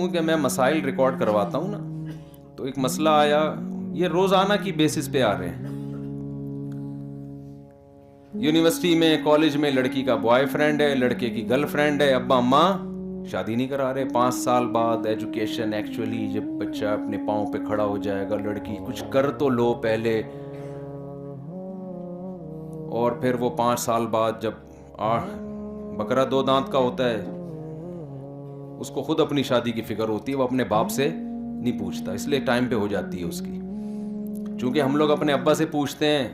ہوں کہ میں مسائل ریکارڈ کرواتا ہوں نا، تو ایک مسئلہ آیا، یہ روزانہ کی بیسس پہ آ رہے ہیں. یونیورسٹی میں کالج میں لڑکی کا بوائے فرینڈ ہے، لڑکے کی گرل فرینڈ ہے، ابا اماں شادی نہیں کرا رہے. 5 سال بعد ایجوکیشن ایکچولی جب بچہ اپنے پاؤں پہ کھڑا ہو جائے گا، لڑکی کچھ کر تو لو پہلے، اور پھر وہ 5 سال بعد جب بکرا 2 دانت کا ہوتا ہے، اس کو خود اپنی شادی کی فکر ہوتی ہے، وہ اپنے باپ سے نہیں پوچھتا، اس لیے ٹائم پہ ہو جاتی ہے اس کی. چونکہ ہم لوگ اپنے ابا سے پوچھتے ہیں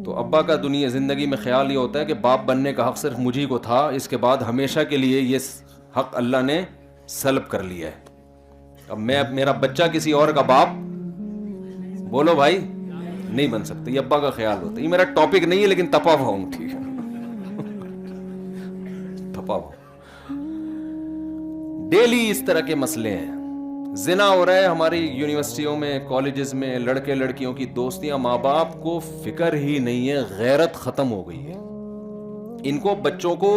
تو ابا کا دنیا زندگی میں خیال یہ ہوتا ہے کہ باپ بننے کا حق صرف مجھی کو تھا، اس کے بعد ہمیشہ کے لیے یہ حق اللہ نے سلب کر لیا ہے. اب میرا بچہ کسی اور کا باپ بولو بھائی نہیں بن سکتا، یہ ابا کا خیال ہوتا ہے. یہ میرا ٹاپک نہیں ہے لیکن تپا ہوا ہوں، ٹھیک ہے، تپا ہوا. ڈیلی اس طرح کے مسئلے ہیں. زنا ہو رہا ہے ہماری یونیورسٹیوں میں، کالجز میں، لڑکے لڑکیوں کی دوستیاں. ماں باپ کو فکر ہی نہیں ہے، غیرت ختم ہو گئی ہے. ان کو بچوں کو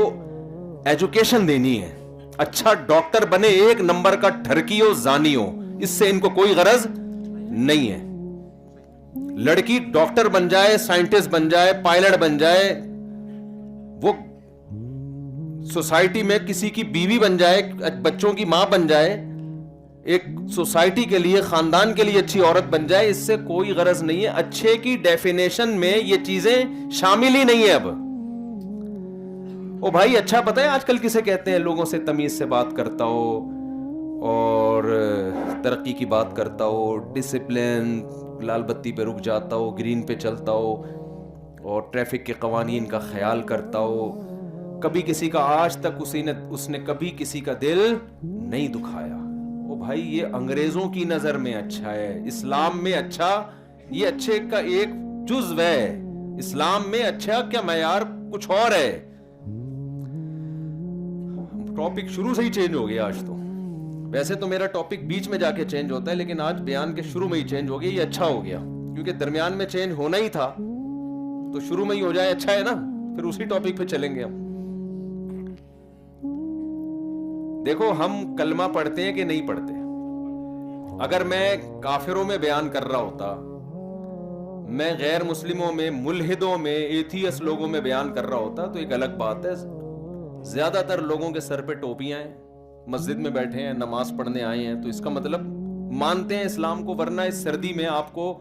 ایجوکیشن دینی ہے، اچھا ڈاکٹر بنے، 1 نمبر کا ٹھرکی ہو، زانی ہو، اس سے ان کو کوئی غرض نہیں ہے. لڑکی ڈاکٹر بن جائے، سائنٹسٹ بن جائے، پائلٹ بن جائے، وہ سوسائٹی میں کسی کی بیوی بن جائے، بچوں کی ماں بن جائے، ایک سوسائٹی کے لیے، خاندان کے لیے اچھی عورت بن جائے، اس سے کوئی غرض نہیں ہے. اچھے کی ڈیفینیشن میں یہ چیزیں شامل ہی نہیں ہے. اب او بھائی اچھا پتہ ہے آج کل کسے کہتے ہیں؟ لوگوں سے تمیز سے بات کرتا ہو اور ترقی کی بات کرتا ہو، ڈسپلن، لال بتی پہ رک جاتا ہو، گرین پہ چلتا ہو، اور ٹریفک کے قوانین کا خیال کرتا ہو. کبھی کسی کا آج تک اس نے کبھی کسی کا دل نہیں دکھایا. او بھائی یہ انگریزوں کی نظر میں اچھا ہے، اسلام میں اچھا یہ اچھے کا ایک جزو ہے. اسلام میں اچھا کیا معیار کچھ اور ہے. ٹاپک شروع سے ہی چینج ہو گیا آج. تو ویسے تو میرا ٹاپک بیچ میں جا کے چینج ہوتا ہے، لیکن آج بیان کے شروع میں ہی چینج ہو گیا. یہ اچھا ہو گیا کیونکہ درمیان میں چینج ہونا ہی تھا، تو شروع میں ہی ہو جائے اچھا ہے نا. پھر اسی ٹاپک پہ چلیں گے ہم. دیکھو ہم کلمہ پڑھتے ہیں کہ نہیں پڑھتے. اگر میں کافروں میں بیان کر رہا ہوتا، میں غیر مسلموں میں، ملحدوں میں، ایتھیس لوگوں میں بیان کر رہا ہوتا تو ایک الگ بات ہے. زیادہ تر لوگوں کے سر پہ ٹوپیاں ہیں، مسجد میں بیٹھے ہیں، نماز پڑھنے آئے ہیں، تو اس کا مطلب مانتے ہیں اسلام کو. ورنہ اس سردی میں آپ کو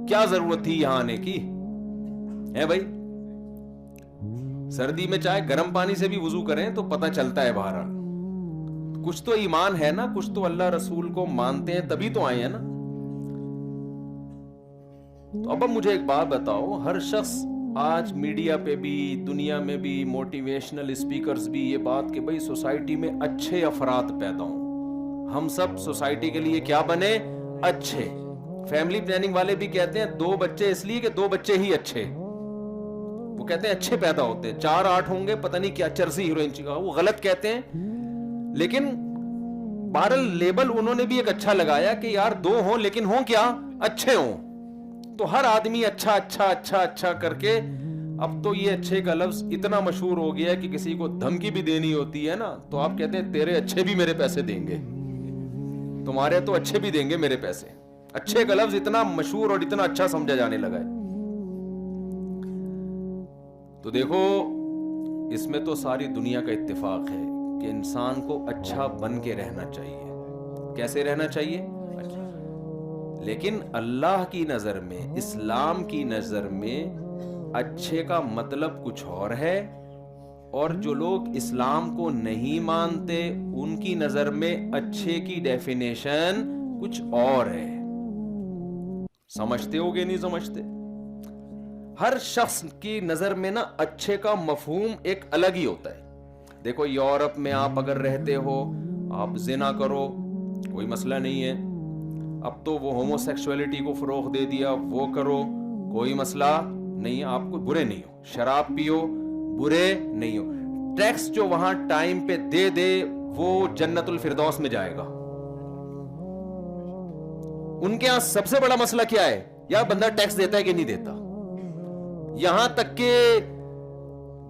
کیا ضرورت تھی یہاں آنے کی ہے بھائی؟ سردی میں چاہے گرم پانی سے بھی وضو کریں تو پتہ چلتا ہے باہر. کچھ تو ایمان ہے نا، کچھ تو اللہ رسول کو مانتے ہیں تبھی تو آئے ہیں نا. تو اب مجھے ایک بات بتاؤ، ہر شخص آج میڈیا پہ بھی، دنیا میں بھی، موٹیویشنل اسپیکرز بھی یہ بات کہ بھئی سوسائٹی میں اچھے افراد پیدا ہوں. ہم سب سوسائٹی کے لیے کیا بنے؟ اچھے. فیملی پلاننگ والے بھی کہتے ہیں 2 بچے اس لیے کہ 2 بچے ہی اچھے. وہ کہتے ہیں اچھے پیدا ہوتے ہیں، 4-8 ہوں گے، پتہ نہیں کیا چرسی ہیروئن کا، وہ غلط کہتے ہیں. لیکن بہرحال لیبل انہوں نے بھی ایک اچھا لگایا کہ یار 2 ہوں لیکن ہوں کیا؟ اچھے ہوں. تو ہر آدمی اچھا اچھا اچھا اچھا کر کے اب تو یہ اچھے کا لفظ اتنا مشہور ہو گیا ہے کہ کسی کو دھمکی بھی دینی ہوتی ہے نا تو آپ کہتے ہیں تیرے اچھے بھی میرے پیسے دیں گے، تمہارے تو اچھے بھی دیں گے میرے پیسے. اچھے کا لفظ اتنا مشہور اور اتنا اچھا سمجھا جانے لگا ہے. تو دیکھو اس میں تو ساری دنیا کا اتفاق ہے کہ انسان کو اچھا بن کے رہنا چاہیے. کیسے رہنا چاہیے؟ لیکن اللہ کی نظر میں، اسلام کی نظر میں اچھے کا مطلب کچھ اور ہے، اور جو لوگ اسلام کو نہیں مانتے ان کی نظر میں اچھے کی ڈیفینیشن کچھ اور ہے. سمجھتے ہو گے نہیں سمجھتے؟ ہر شخص کی نظر میں نا اچھے کا مفہوم ایک الگ ہی ہوتا ہے. دیکھو یورپ میں آپ اگر رہتے ہو، آپ زنا کرو کوئی مسئلہ نہیں ہے. اب تو وہ ہومو سیکسولیٹی کو فروغ دے دیا، وہ کرو کوئی مسئلہ نہیں، آپ کو برے نہیں ہو. شراب پیو برے نہیں ہو. ٹیکس جو وہاں ٹائم پہ دے دے وہ جنت الفردوس میں جائے گا. ان کے ہاں سب سے بڑا مسئلہ کیا ہے؟ یا بندہ ٹیکس دیتا ہے کہ نہیں دیتا. یہاں تک کہ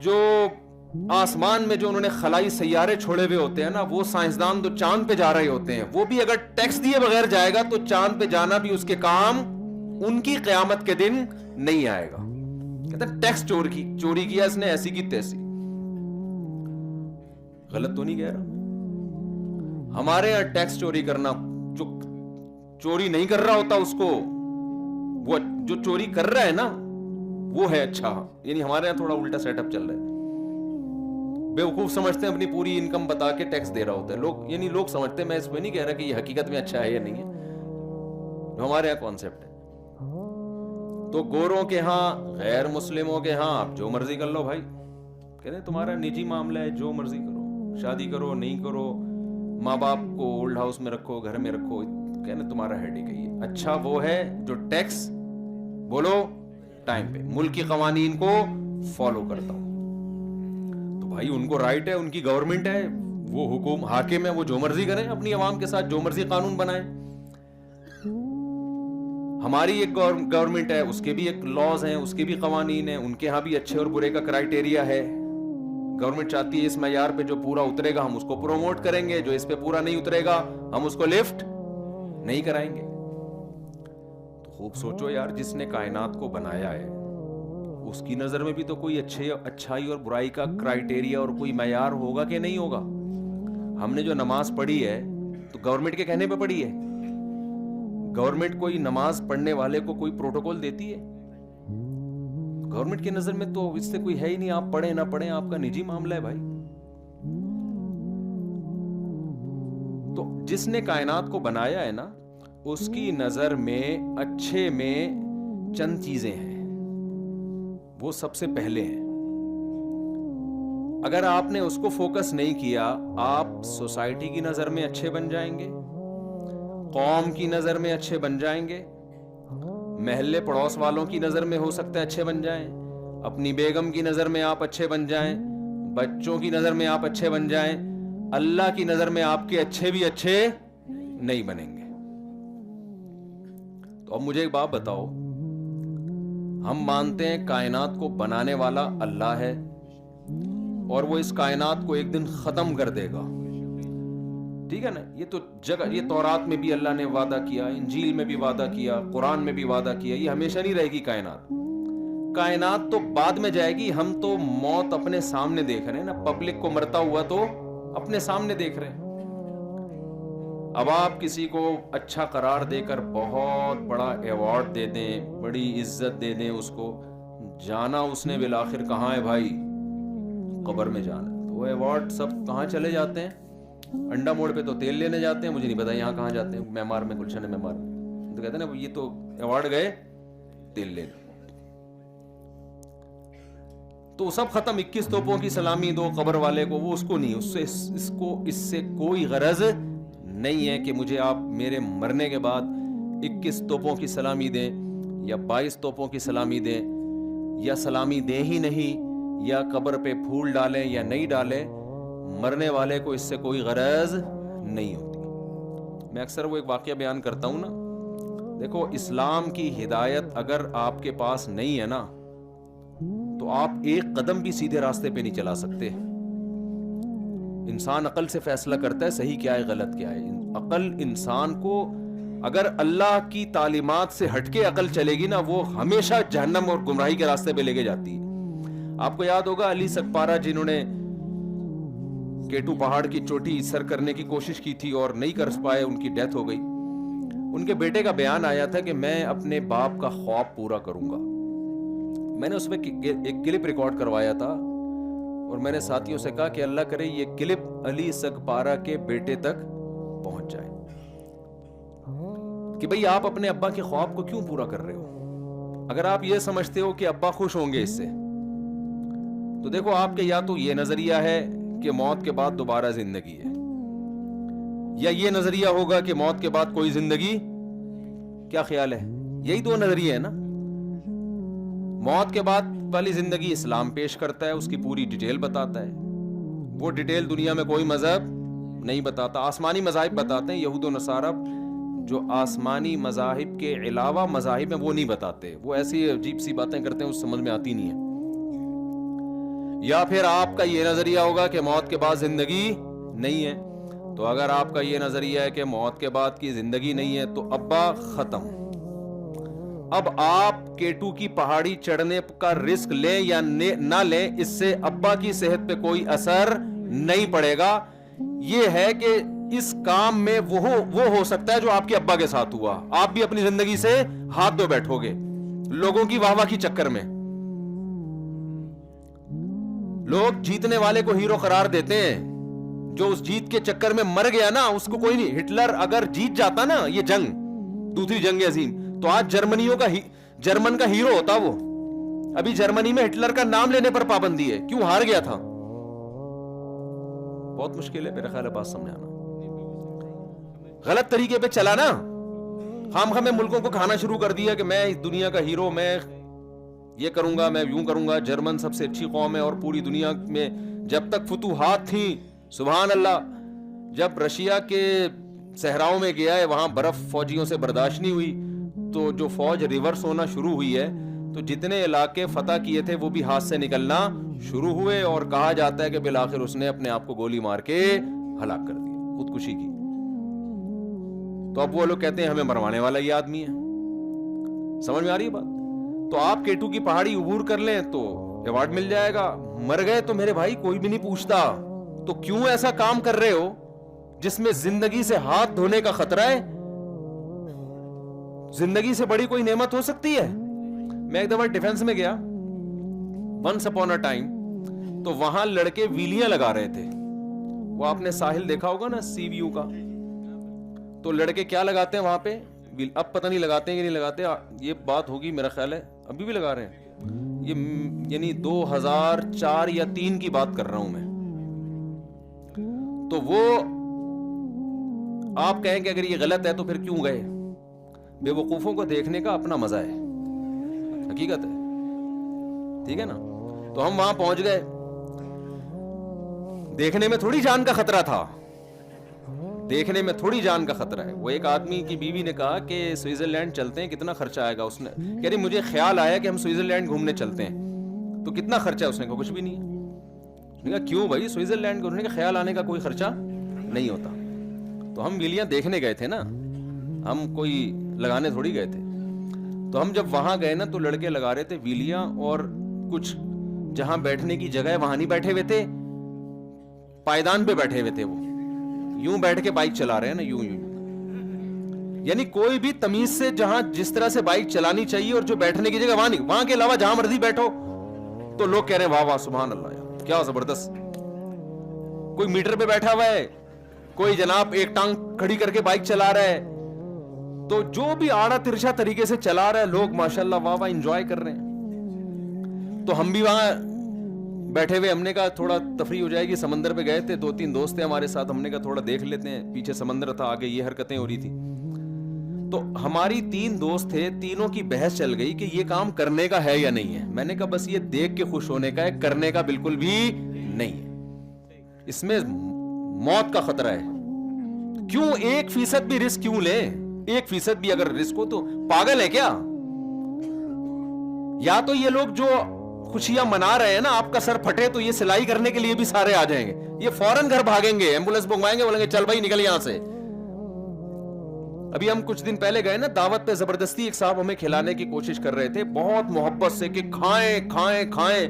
جو آسمان میں جو انہوں نے خلائی سیارے چھوڑے ہوئے ہوتے ہیں نا, وہ سائنسدان تو چاند پہ جا رہے ہوتے ہیں, وہ بھی اگر ٹیکس دیے بغیر جائے گا تو چاند پہ جانا بھی اس کے کام ان کی قیامت کے دن نہیں آئے گا. کہتے ہیں ٹیکس چوری کیا اس نے, ایسی کی تیسی. غلط تو نہیں کہہ رہا؟ ہمارے یہاں ٹیکس چوری کرنا, جو چوری نہیں کر رہا ہوتا اس کو, وہ جو چوری کر رہا ہے نا وہ ہے اچھا. یعنی ہمارے یہاں تھوڑا الٹا سیٹ اپ چل رہا ہے. بیوقوف سمجھتے ہیں اپنی پوری انکم بتا کے ٹیکس دے رہا ہوتا ہے لوگ, یعنی لوگ سمجھتے ہیں, میں اس میں نہیں کہہ رہا کہ یہ حقیقت میں اچھا ہے یا نہیں ہے, ہمارے یہاں کانسیپٹ ہے. تو گوروں کے ہاں, غیر مسلموں کے ہاں آپ جو مرضی کر لو بھائی, کہتے ہیں تمہارا نجی معاملہ ہے, جو مرضی کرو, شادی کرو نہیں کرو, ماں باپ کو اولڈ ہاؤس میں رکھو, گھر میں رکھو, کہتے ہیں تمہارا ہیڈیک ہے. اچھا وہ ہے جو ٹیکس بولو ٹائم پہ, ملک کی قوانین کو فالو کرتا ہوں. تو بھائی ان کو رائٹ ہے, ان کی گورنمنٹ ہے, وہ حاکم ہے, وہ جو مرضی کریں اپنی عوام کے ساتھ, جو مرضی قانون بنائیں. ہماری ایک گورنمنٹ ہے, اس کے بھی ایک لاز ہیں, اس کے بھی قوانین ہیں, ان کے ہاں بھی اچھے اور برے کا کرائٹیریا ہے. گورنمنٹ چاہتی ہے اس معیار پہ جو پورا اترے گا ہم اس کو پروموٹ کریں گے, جو اس پہ پورا نہیں اترے گا ہم اس کو لفٹ نہیں کرائیں گے. تو خوب سوچو یار, جس نے کائنات کو بنایا ہے اس کی نظر میں بھی تو کوئی اچھائی اور برائی کا کرائٹیریا اور کوئی معیار ہوگا کہ نہیں ہوگا. ہم نے جو نماز پڑھی ہے تو گورنمنٹ کے کہنے پہ پڑھی ہے. گورنمنٹ کوئی نماز پڑھنے والے کو کوئی پروٹوکول دیتی ہے؟ گورنمنٹ کی نظر میں تو اس سے کوئی ہے ہی نہیں, آپ پڑھیں نہ پڑھیں آپ کا نجی معاملہ ہے بھائی. تو جس نے کائنات کو بنایا ہے نا, اس کی نظر میں اچھے میں چند چیزیں ہیں, وہ سب سے پہلے ہیں. اگر آپ نے اس کو فوکس نہیں کیا, آپ سوسائٹی کی نظر میں اچھے بن جائیں گے, قوم کی نظر میں اچھے بن جائیں گے, محلے پڑوس والوں کی نظر میں ہو سکتا ہے اچھے بن جائیں, اپنی بیگم کی نظر میں آپ اچھے بن جائیں, بچوں کی نظر میں آپ اچھے بن جائیں, اللہ کی نظر میں آپ کے اچھے بھی اچھے نہیں بنیں گے. تو اب مجھے ایک بات بتاؤ, ہم مانتے ہیں کائنات کو بنانے والا اللہ ہے اور وہ اس کائنات کو ایک دن ختم کر دے گا, ٹھیک ہے نا. یہ تو یہ تورات میں بھی اللہ نے وعدہ کیا, انجیل میں بھی وعدہ کیا, قرآن میں بھی وعدہ کیا. یہ ہمیشہ نہیں رہے گی کائنات. کائنات تو بعد میں جائے گی. ہم تو موت اپنے سامنے دیکھ رہے ہیں نا, پبلک کو مرتا ہوا تو اپنے سامنے دیکھ رہے ہیں. اب آپ کسی کو اچھا قرار دے کر بہت بڑا ایوارڈ دے دیں, بڑی عزت دے دیں, اس کو جانا اس نے بالآخر کہاں ہے بھائی؟ قبر میں جانا. تو وہ ایوارڈ سب کہاں چلے جاتے ہیں؟ انڈا موڑ پہ تو تیل لینے جاتے ہیں, مجھے نہیں پتا یہاں کہاں جاتے ہیں, معمار میں, گلشن معمار میں. تو کہتے ہیں نا یہ تو ایوارڈ گئے تیل لینے. تو سب ختم. 21 توپوں کی سلامی دو قبر والے کو, وہ اس کو نہیں, اس سے کوئی غرض نہیں ہے کہ مجھے آپ میرے مرنے کے بعد 21 توپوں کی سلامی دیں یا 22 توپوں کی سلامی دیں, یا سلامی دیں ہی نہیں, یا قبر پہ پھول ڈالیں یا نہیں ڈالیں. مرنے والے کو اس سے کوئی غرض نہیں ہوتی. میں اکثر وہ ایک واقعہ بیان کرتا ہوں نا, دیکھو اسلام کی ہدایت اگر آپ کے پاس نہیں ہے نا تو آپ ایک قدم بھی سیدھے راستے پہ نہیں چلا سکتے. انسان عقل سے فیصلہ کرتا ہے صحیح کیا ہے غلط کیا ہے. عقل انسان کو, اگر اللہ کی تعلیمات سے ہٹ کے عقل چلے گی نا, وہ ہمیشہ جہنم اور گمراہی کے راستے پہ لے کے جاتی ہے. آپ کو یاد ہوگا علی سکپارہ جنہوں نے کیٹو پہاڑ کی چوٹی سر کرنے کی کوشش کی تھی اور نہیں کر پائے, ان کی ڈیتھ ہو گئی. ان کے بیٹے کا بیان آیا تھا کہ میں اپنے باپ کا خواب پورا کروں گا. میں نے اس میں ایک کلپ ریکارڈ کروایا تھا اور میں نے ساتھیوں سے کہا کہ اللہ کرے یہ کلپ علی سکپارہ کے بیٹے تک پہنچ جائے کہ بھئی آپ اپنے ابا کے خواب کو کیوں پورا کر رہے ہو. اگر آپ یہ سمجھتے ہو کہ ابا خوش ہوں گے اس سے, تو دیکھو آپ کے یا تو یہ نظریہ ہے کہ موت کے بعد دوبارہ زندگی ہے, یا یہ نظریہ ہوگا کہ موت کے بعد کوئی زندگی. کیا خیال ہے؟ یہی دو نظریے ہیں نا. موت کے بعد والی زندگی اسلام پیش کرتا ہے, اس کی پوری ڈیٹیل بتاتا ہے. وہ ڈیٹیل دنیا میں کوئی مذہب نہیں بتاتا. آسمانی مذاہب بتاتے ہیں, یہود و نصارہ جو آسمانی مذاہب کے علاوہ مذاہب ہیں وہ نہیں بتاتے. وہ ایسی عجیب سی باتیں کرتے ہیں, اس سمجھ میں آتی نہیں ہے. یا پھر آپ کا یہ نظریہ ہوگا کہ موت کے بعد زندگی نہیں ہے. تو اگر آپ کا یہ نظریہ ہے کہ موت کے بعد کی زندگی نہیں ہے تو ابا ختم. اب آپ K2 کی پہاڑی چڑھنے کا رسک لیں یا نہ لیں, اس سے ابا کی صحت پہ کوئی اثر نہیں پڑے گا. یہ ہے کہ اس کام میں وہ ہو سکتا ہے جو آپ کے ابا کے ساتھ ہوا. آپ بھی اپنی زندگی سے ہاتھ دھو بیٹھو گے لوگوں کی واہ واہ کی چکر میں. لوگ جیتنے والے کو ہیرو قرار دیتے ہیں, جو اس جیت کے چکر میں مر گیا نا اس کو کوئی نہیں. ہٹلر اگر جیت جاتا نا یہ جنگ, دوسری جنگ عظیم, تو آج جرمن کا ہیرو ہوتا وہ. ابھی جرمنی میں ہٹلر کا نام لینے پر پابندی ہے. کیوں؟ ہار گیا تھا. بہت مشکل ہے میرا خیال ہے بات سمجھانا. غلط طریقے پہ چلا نا, خام خام ملکوں کو کھانا شروع کر دیا کہ میں اس دنیا کا ہیرو, میں یہ کروں گا, میں یوں کروں گا. جرمن سب سے اچھی قوم ہے اور پوری دنیا میں جب تک فتوحات تھیں, سبحان اللہ, جب رشیا کے صحراؤں میں گیا ہے وہاں برف فوجیوں سے برداشت نہیں ہوئی تو جو فوج ریورس ہونا شروع ہوئی ہے تو جتنے علاقے فتح کیے تھے وہ بھی ہاتھ سے نکلنا شروع ہوئے, اور کہا جاتا ہے کہ بالآخر اس نے اپنے آپ کو گولی مار کے ہلاک کر دیا, خودکشی کی. تو اب وہ لوگ کہتے ہیں ہمیں مروانے والا یہ آدمی ہے. سمجھ میں آ رہی ہے بات؟ تو آپ K2 کی پہاڑی عبور کر لیں تو ایوارڈ مل جائے گا. مر گئے تو میرے بھائی کوئی بھی نہیں پوچھتا. تو کیوں ایسا کام کر رہے ہو جس میں زندگی سے ہاتھ دھونے کا خطرہ ہے؟ زندگی سے بڑی کوئی نعمت ہو سکتی ہے؟ میں ایک دفعہ ڈیفنس میں گیا, ونس اپون اے ٹائم, تو وہاں لڑکے ویلیاں لگا رہے تھے. وہ آپ نے ساحل دیکھا ہوگا نا, سی ویو کا, تو لڑکے کیا لگاتے ہیں وہاں پہ, اب پتہ نہیں لگاتے ہیں کہ نہیں لگاتے, یہ بات ہوگی میرا خیال ہے ابھی بھی لگا رہے ہیں. یہ یعنی 2004 یا 3 کی بات کر رہا ہوں میں. تو وہ آپ کہیں کہ اگر یہ غلط ہے تو پھر کیوں گئے؟ بے وقوفوں کو دیکھنے کا اپنا مزہ ہے, حقیقت ہے, ٹھیک ہے نا. تو ہم وہاں پہنچ گئے, دیکھنے میں تھوڑی جان کا خطرہ تھا, دیکھنے میں تھوڑی جان کا خطرہ ہے. وہ ایک آدمی کی بیوی نے کہا کہ سوئٹزرلینڈ چلتے ہیں, کتنا خرچہ آئے گا؟ اس نے کہہ رہی مجھے خیال آیا کہ ہم سوئٹزرلینڈ گھومنے چلتے ہیں, تو کتنا خرچہ ہے؟ اس نے کہا کچھ بھی نہیں ہے. اس نے کہا کیوں بھائی سوئٹزرلینڈ گھومنے کا خیال آنے کا کوئی خرچہ نہیں ہوتا. تو ہم ویلیاں دیکھنے گئے تھے نا, ہم کوئی لگانے تھوڑی گئے تھے. تو ہم جب وہاں گئے نا تو لڑکے لگا رہے تھے ویلیاں, اور کچھ جہاں بیٹھنے کی جگہ ہے وہاں نہیں بیٹھے ہوئے تھے, پائیدان پہ بیٹھے ہوئے تھے. وہ یوں بیٹھ کے بائک چلا رہے ہیں نا, یوں. یعنی کوئی بھی تمیز سے جہاں جس طرح سے بائک چلانی چاہیے اور جو بیٹھنے کی جگہ وہاں نہیں, وہاں کے علاوہ جہاں مرضی بیٹھو. تو لوگ کہہ رہے ہیں واہ واہ سبحان اللہ یار کیا زبردست. کوئی میٹر پہ بیٹھا ہوا ہے, کوئی جناب ایک ٹانگ کھڑی کر کے بائک چلا رہا ہے. تو جو بھی آڑا ترچھا طریقے سے چلا رہا ہے لوگ ماشاءاللہ واہ واہ انجوائے کر رہے ہیں. تو ہم بھی وہاں بیٹھے ہوئے, ہم نے کہا تھوڑا تفریح ہو جائے گی. سمندر پہ گئے تھے, 2-3 دوست تھے ہمارے ساتھ, ہم نے کہا تھوڑا دیکھ لیتے ہیں. پیچھے سمندر تھا, آگے یہ حرکتیں ہو رہی تھی. تو ہماری 3 دوست تھے, تینوں کی بحث چل گئی کہ یہ کام کرنے کا ہے یا نہیں ہے. میں نے کہا بس یہ دیکھ کے خوش ہونے کا ہے, کرنے کا بالکل بھی نہیں ہے. اس میں موت کا خطرہ ہے. کیوں 1% بھی رسک کیوں لیں؟ 1% بھی اگر رسک ہو تو پاگل ہے کیا؟ یا تو یہ لوگ جو خوشیاں منا رہے ہیں نا, آپ کا سر پھٹے تو یہ سلائی کرنے کے لیے بھی سارے آ جائیں گے. یہ فوراً گھر بھاگیں گے, ایمبولینس بنوائیں گے, بولیں گے چل بھائی نکل یہاں سے. ابھی ہم کچھ دن پہلے گئے نا دعوت پہ, زبردستی ایک صاحب ہمیں کھلانے کی کوشش کر رہے تھے بہت محبت سے کہ کھائیں کھائیں کھائیں.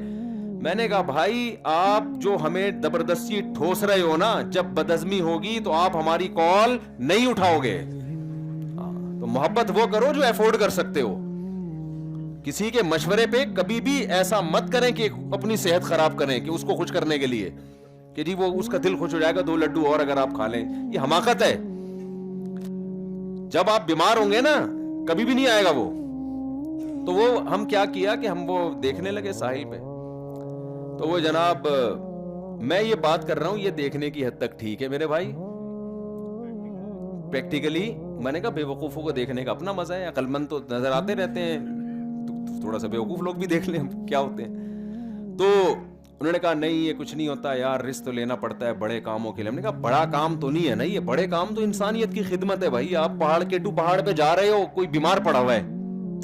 میں نے کہا بھائی آپ جو ہمیں زبردستی ٹھوس رہے ہو نا, جب بدہضمی ہوگی تو آپ ہماری کال نہیں اٹھاؤ گے. تو محبت وہ کرو جو افورڈ کر سکتے ہو. کسی کے مشورے پہ کبھی بھی ایسا مت کریں کہ اپنی صحت خراب کریں کہ اس کو خوش کرنے کے لیے کہ جی وہ اس کا دل خوش ہو جائے گا 2 لڈو اور اگر آپ کھا لیں. یہ حماقت ہے. جب آپ بیمار ہوں گے نا کبھی بھی نہیں آئے گا وہ. تو وہ ہم کیا کیا کہ ہم وہ دیکھنے لگے ساحل پہ. تو وہ جناب میں یہ بات کر رہا ہوں یہ دیکھنے کی حد تک ٹھیک ہے میرے بھائی, پریکٹیکلی میں نے کہا بے وقوفوں کو دیکھنے کا اپنا مزہ ہے. عقل مند تو نظر آتے رہتے ہیں, تھوڑا سا بے وقوف لوگ بھی دیکھ لیں کیا ہوتے ہیں. تو انہوں نے کہا نہیں یہ کچھ نہیں ہوتا یار, رسک تو لینا پڑتا ہے بڑے کاموں کے لیے. ہم نے کہا بڑا کام تو نہیں ہے نا, یہ بڑے کام تو انسانیت کی خدمت ہے بھائی. آپ پہاڑ K2 پہاڑ پہ جا رہے ہو, کوئی بیمار پڑا ہوا ہے,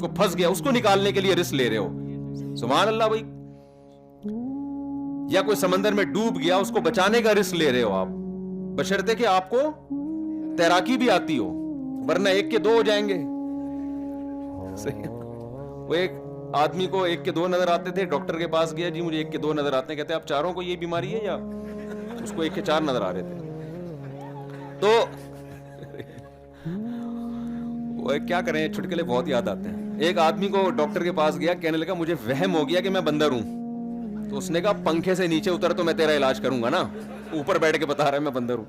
کوئی پھنس گیا, اس کو نکالنے کے لیے رسک لے رہے ہو. سبحان اللہ بھائی. یا کوئی سمندر میں ڈوب گیا, اس کو بچانے کا رسک لے رہے ہو آپ, بشرطے کہ آپ کو تیراکی بھی آتی ہو, ورنہ 1 کے 2 ہو جائیں گے. وہ ایک آدمی کو 1 کے 2 نظر آتے تھے, ڈاکٹر کے پاس گیا, جی مجھے 1 کے 2 نظر آتے ہیں. کہتے ہیں آپ چاروں کو یہ بیماری ہے, یا اس کو 1 کے 4 نظر آ رہے تھے. تو وہ کیا کریں, چٹکلے بہت یاد آتے ہیں. ایک آدمی کو ڈاکٹر کے پاس گیا, کہنے لگا مجھے وہم ہو گیا کہ میں بندر ہوں. تو اس نے کہا پنکھے سے نیچے اتر تو میں تیرا علاج کروں گا نا, اوپر بیٹھ کے بتا رہا ہے میں بندر ہوں.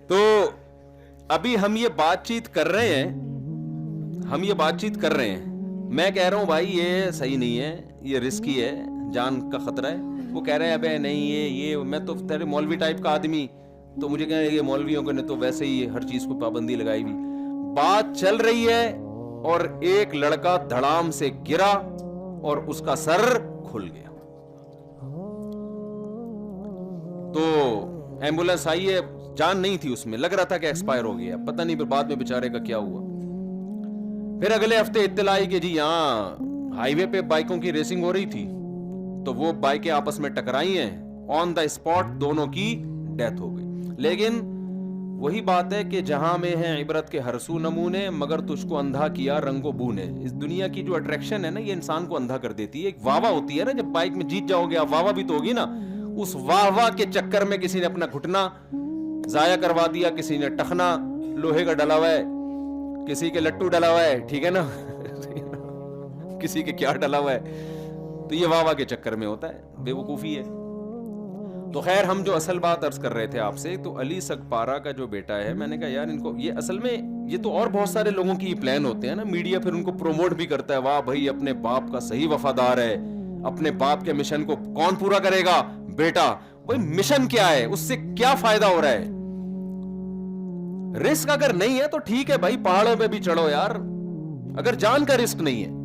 تو ابھی ہم یہ بات چیت کر رہے ہیں, میں کہہ رہا ہوں بھائی یہ صحیح نہیں ہے, یہ رسکی ہے, جان کا خطرہ ہے. وہ کہہ رہے ہیں ابے نہیں یہ میں تو تیرے مولوی ٹائپ کا آدمی, تو مجھے کہہ رہے یہ مولویوں کو نے تو ویسے ہی ہر چیز کو پابندی لگائی ہوئی. بات چل رہی ہے اور ایک لڑکا دھڑام سے گرا اور اس کا سر کھل گیا. تو ایمبولینس آئی ہے, جان نہیں تھی اس میں, لگ رہا تھا کہ ایکسپائر ہو گیا, پتہ نہیں پھر بعد میں بیچارے کا کیا ہوا. پھر اگلے ہفتے اطلاع آئی کہ جی یہاں ہائی وے پہ بائکوں کی ریسنگ ہو رہی تھی, تو وہ بائکیں آپس میں ٹکرائی ہیں, آن دا اسپاٹ دونوں کی ڈیتھ ہو گئی. لیکن وہی بات ہے کہ جہاں میں ہے عبرت کے ہر سو نمونے, مگر تجھ کو اندھا کیا رنگ و بو نے. اس دنیا کی جو اٹریکشن ہے نا, یہ انسان کو اندھا کر دیتی ہے. ایک واہ واہ ہوتی ہے نا, جب بائک میں جیت جاؤ گے آپ, واہ واہ بھی تو ہوگی نا. اس واہ واہ کے چکر میں کسی نے اپنا گھٹنا ضائع کروا دیا, کسی نے ٹخنا لوہے کا ڈلا ہوا ہے, کسی کے لٹو ڈلا ہوا ہے, ٹھیک ہے نا, کسی کے کیا ڈلا ہوا ہے. تو یہ واہ واہ کے چکر میں ہوتا ہے, بے وقوفی ہے. تو خیر ہم جو اصل بات عرض کر رہے تھے آپ سے, تو علی سگپارا کا جو بیٹا ہے, میں نے کہا یار ان کو یہ اصل میں یہ تو اور بہت سارے لوگوں کی پلان ہوتے ہیں نا, میڈیا پھر ان کو پروموٹ بھی کرتا ہے, واہ بھائی اپنے باپ کا صحیح وفادار ہے, اپنے باپ کے مشن کو کون پورا کرے گا, بیٹا. بھائی مشن کیا ہے, اس سے کیا فائدہ ہو رہا ہے. رسک اگر نہیں ہے تو ٹھیک ہے بھائی, پہاڑوں پہ بھی چڑھو یار, اگر جان کا رسک نہیں ہے.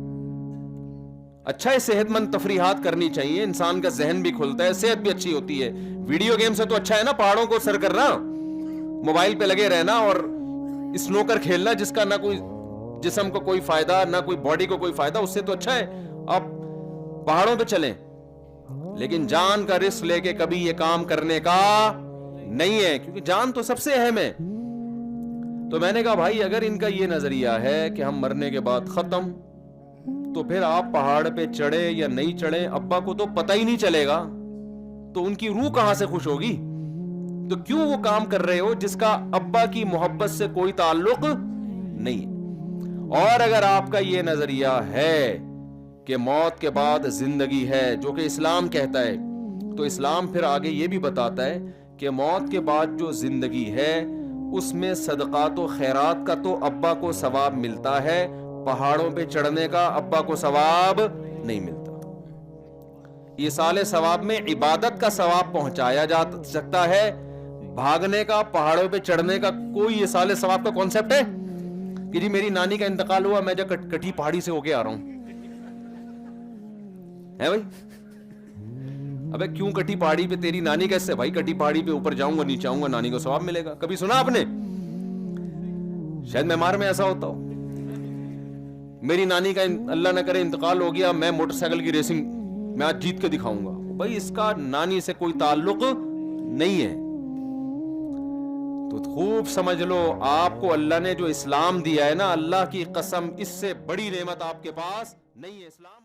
اچھا ہے, صحت مند تفریحات کرنی چاہیے, انسان کا ذہن بھی کھلتا ہے, صحت بھی اچھی ہوتی ہے. ویڈیو گیم سے تو اچھا ہے نا پہاڑوں کو سر کرنا, موبائل پہ لگے رہنا اور اسنوکر کھیلنا, جس کا نہ کوئی جسم کو کوئی فائدہ, نہ کوئی باڈی کو کوئی فائدہ, اس سے تو اچھا ہے آپ پہاڑوں پہ چلیں. لیکن جان کا رسک لے کے کبھی یہ کام کرنے کا نہیں ہے, کیونکہ جان تو سب سے اہم ہے. تو میں نے کہا بھائی اگر ان کا یہ نظریہ ہے کہ ہم مرنے کے بعد ختم, تو پھر آپ پہاڑ پہ چڑھے یا نہیں چڑھے, ابا کو تو پتہ ہی نہیں چلے گا, تو ان کی روح کہاں سے خوش ہوگی. تو کیوں وہ کام کر رہے ہو جس کا ابا کی محبت سے کوئی تعلق نہیں. اور اگر آپ کا یہ نظریہ ہے کہ موت کے بعد زندگی ہے, جو کہ اسلام کہتا ہے, تو اسلام پھر آگے یہ بھی بتاتا ہے کہ موت کے بعد جو زندگی ہے اس میں صدقات و خیرات کا تو ابا کو ثواب ملتا ہے, پہاڑوں پہ چڑھنے کا ابا کو ثواب نہیں ملتا. ایصال ثواب میں عبادت کا ثواب پہنچایا جا سکتا ہے, بھاگنے کا, پہاڑوں پہ چڑھنے کا کوئی ایصال ثواب کا کانسیپٹ ہے کہ جی میری نانی کا انتقال ہوا, میں جو کٹھی پہاڑی سے ہو کے آ رہا ہوں, ہے بھائی. ابے کیوں کٹھی پہاڑی پہ, تیری نانی کیسے بھائی, کٹھی پہاڑی پہ اوپر جاؤں گا نیچے آؤں گا, نانی کو ثواب ملے گا. کبھی سنا آپ نے؟ شاید میمار میں ایسا ہوتا ہو, میری نانی کا اللہ نہ کرے انتقال ہو گیا, میں موٹر سائیکل کی ریسنگ میں آج جیت کے دکھاؤں گا. بھائی اس کا نانی سے کوئی تعلق نہیں ہے. تو خوب سمجھ لو, آپ کو اللہ نے جو اسلام دیا ہے نا, اللہ کی قسم اس سے بڑی نعمت آپ کے پاس نہیں ہے. اسلام